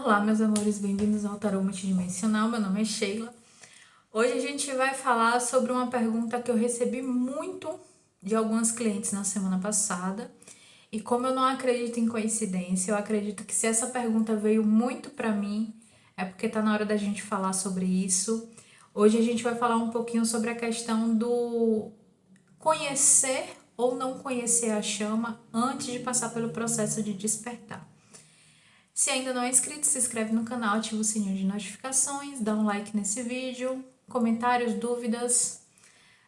Olá, meus amores, bem-vindos ao Tarô Multidimensional. Meu nome é Sheila. Hoje a gente vai falar sobre uma pergunta que eu recebi muito de algumas clientes na semana passada. E como eu não acredito em coincidência, eu acredito que se essa pergunta veio muito para mim, é porque tá na hora da gente falar sobre isso. Hoje a gente vai falar um pouquinho sobre a questão do conhecer ou não conhecer a chama antes de passar pelo processo de despertar. Se ainda não é inscrito, se inscreve no canal, ativa o sininho de notificações, dá um like nesse vídeo, comentários, dúvidas,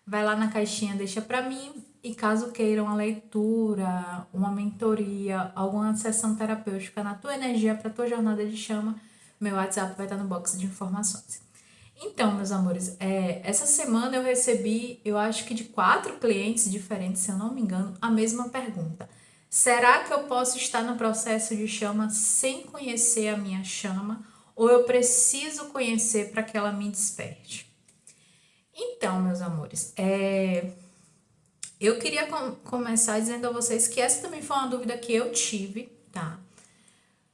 vai lá na caixinha, deixa pra mim. E caso queiram uma leitura, uma mentoria, alguma sessão terapêutica na tua energia, pra tua jornada de chama, meu WhatsApp vai estar no box de informações. Então, meus amores, essa semana eu recebi, eu acho que de 4 clientes diferentes, se eu não me engano, a mesma pergunta. Será que eu posso estar no processo de chama sem conhecer a minha chama? Ou eu preciso conhecer para que ela me desperte? Então, meus amores, eu queria começar dizendo a vocês que essa também foi uma dúvida que eu tive, tá?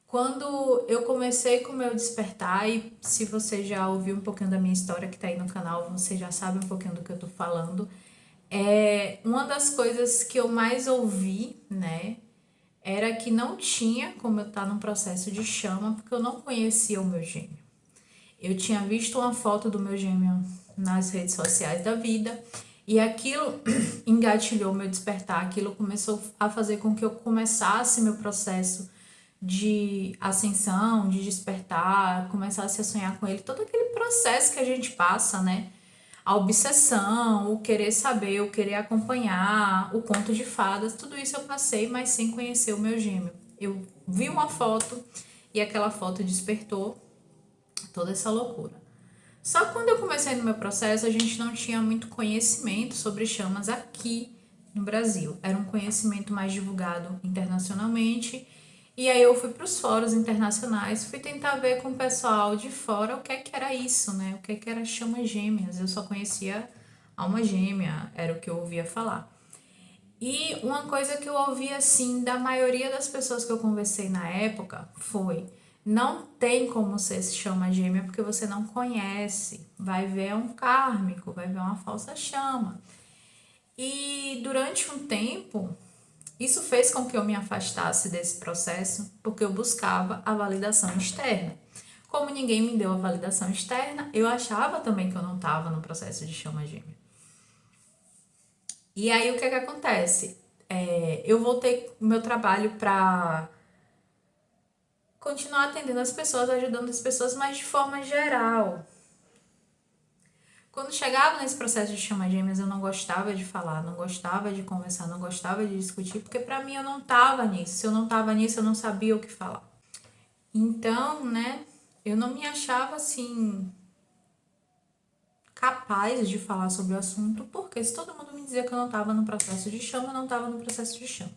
Quando eu comecei com o meu despertar, e se você já ouviu um pouquinho da minha história que tá aí no canal, você já sabe um pouquinho do que eu tô falando. Uma das coisas que eu mais ouvi, né, era que não tinha como eu estar num processo de chama, porque eu não conhecia o meu gêmeo. Eu tinha visto uma foto do meu gêmeo nas redes sociais da vida, e aquilo engatilhou meu despertar, aquilo começou a fazer com que eu começasse meu processo de ascensão, de despertar, começasse a sonhar com ele, todo aquele processo que a gente passa, né? A obsessão, o querer saber, o querer acompanhar, o conto de fadas, tudo isso eu passei, mas sem conhecer o meu gêmeo. Eu vi uma foto e aquela foto despertou toda essa loucura. Só que quando eu comecei no meu processo, a gente não tinha muito conhecimento sobre chamas aqui no Brasil. Era um conhecimento mais divulgado internacionalmente. E aí eu fui para os fóruns internacionais, fui tentar ver com o pessoal de fora o que era isso, né? O que era chamas gêmeas. Eu só conhecia alma gêmea, era o que eu ouvia falar. E uma coisa que eu ouvi assim da maioria das pessoas que eu conversei na época foi: não tem como ser chama gêmea porque você não conhece. Vai ver um kármico, vai ver uma falsa chama. E durante um tempo, isso fez com que eu me afastasse desse processo porque eu buscava a validação externa. Como ninguém me deu a validação externa, eu achava também que eu não estava no processo de chama gêmea. E aí o que acontece? Eu voltei o meu trabalho para continuar atendendo as pessoas, ajudando as pessoas, mas de forma geral. Quando chegava nesse processo de chama gêmeas, eu não gostava de falar, não gostava de conversar, não gostava de discutir, porque para mim eu não estava nisso. Se eu não estava nisso, eu não sabia o que falar. Então, né, eu não me achava assim capaz de falar sobre o assunto, porque se todo mundo me dizia que eu não estava no processo de chama, eu não estava no processo de chama.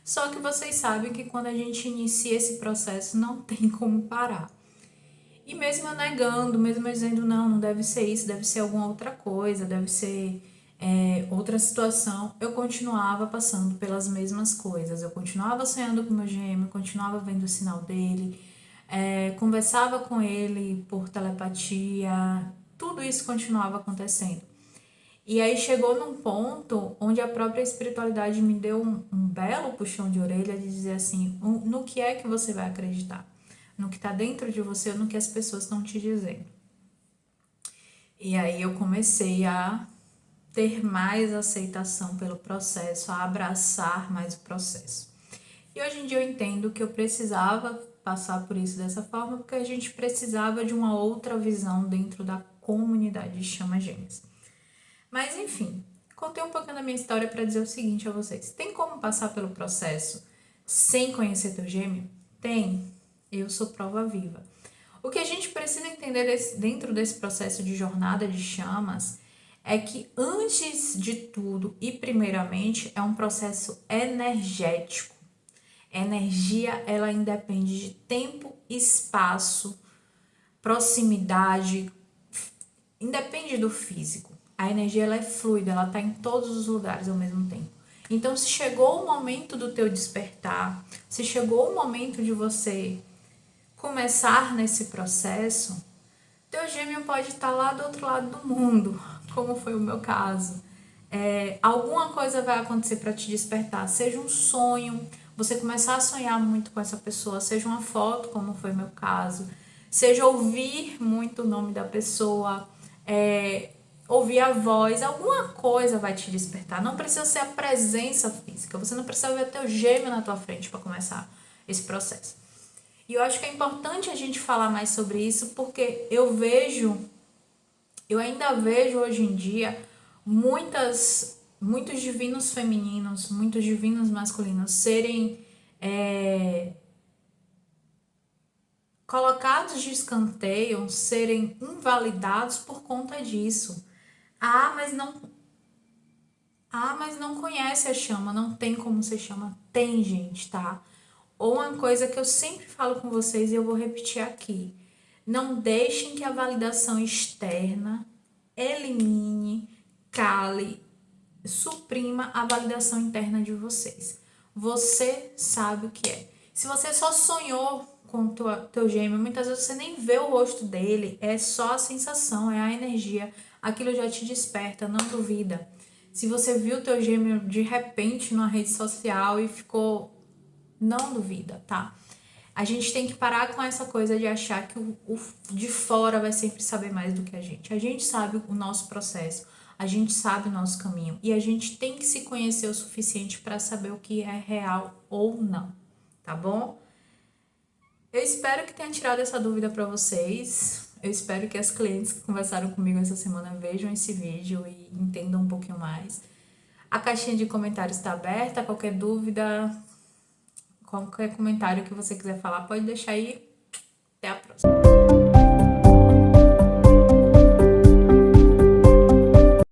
Só que vocês sabem que quando a gente inicia esse processo, não tem como parar. E mesmo eu negando, mesmo eu dizendo, não, não deve ser isso, deve ser alguma outra coisa, deve ser outra situação, eu continuava passando pelas mesmas coisas. Eu continuava sonhando com o meu gêmeo, continuava vendo o sinal dele, conversava com ele por telepatia, tudo isso continuava acontecendo. E aí chegou num ponto onde a própria espiritualidade me deu um belo puxão de orelha de dizer assim, no que é que você vai acreditar? No que está dentro de você ou no que as pessoas estão te dizendo? E aí eu comecei a ter mais aceitação pelo processo, a abraçar mais o processo. E hoje em dia eu entendo que eu precisava passar por isso dessa forma, porque a gente precisava de uma outra visão dentro da comunidade de Chama Gêmeas. Mas enfim, contei um pouquinho da minha história para dizer o seguinte a vocês: tem como passar pelo processo sem conhecer teu gêmeo? Tem. Eu sou prova viva. O que a gente precisa entender dentro desse processo de jornada de chamas é que, antes de tudo e primeiramente, é um processo energético. A energia, ela independe de tempo, espaço, proximidade, independe do físico. A energia, ela é fluida, ela está em todos os lugares ao mesmo tempo. Então, se chegou o momento do teu despertar, se chegou o momento de você começar nesse processo, teu gêmeo pode estar lá do outro lado do mundo, como foi o meu caso. Alguma coisa vai acontecer para te despertar, seja um sonho, você começar a sonhar muito com essa pessoa, seja uma foto, como foi o meu caso, seja ouvir muito o nome da pessoa, ouvir a voz, alguma coisa vai te despertar. Não precisa ser a presença física, você não precisa ver teu gêmeo na tua frente para começar esse processo. E eu acho que é importante a gente falar mais sobre isso, porque eu ainda vejo hoje em dia muitos divinos femininos, muitos divinos masculinos serem colocados de escanteio, serem invalidados por conta disso. Ah, mas não conhece a chama, não tem como ser chama. Tem, gente, tá? Ou uma coisa que eu sempre falo com vocês e eu vou repetir aqui. Não deixem que a validação externa elimine, cale, suprima a validação interna de vocês. Você sabe o que é. Se você só sonhou com teu gêmeo, muitas vezes você nem vê o rosto dele, é só a sensação, é a energia, aquilo já te desperta, não duvida. Se você viu teu gêmeo de repente numa rede social e ficou, não duvida, tá? A gente tem que parar com essa coisa de achar que o de fora vai sempre saber mais do que a gente. A gente sabe o nosso processo, a gente sabe o nosso caminho e a gente tem que se conhecer o suficiente para saber o que é real ou não, tá bom? Eu espero que tenha tirado essa dúvida para vocês. Eu espero que as clientes que conversaram comigo essa semana vejam esse vídeo e entendam um pouquinho mais. A caixinha de comentários está aberta, qualquer dúvida, qualquer comentário que você quiser falar, pode deixar aí. Até a próxima.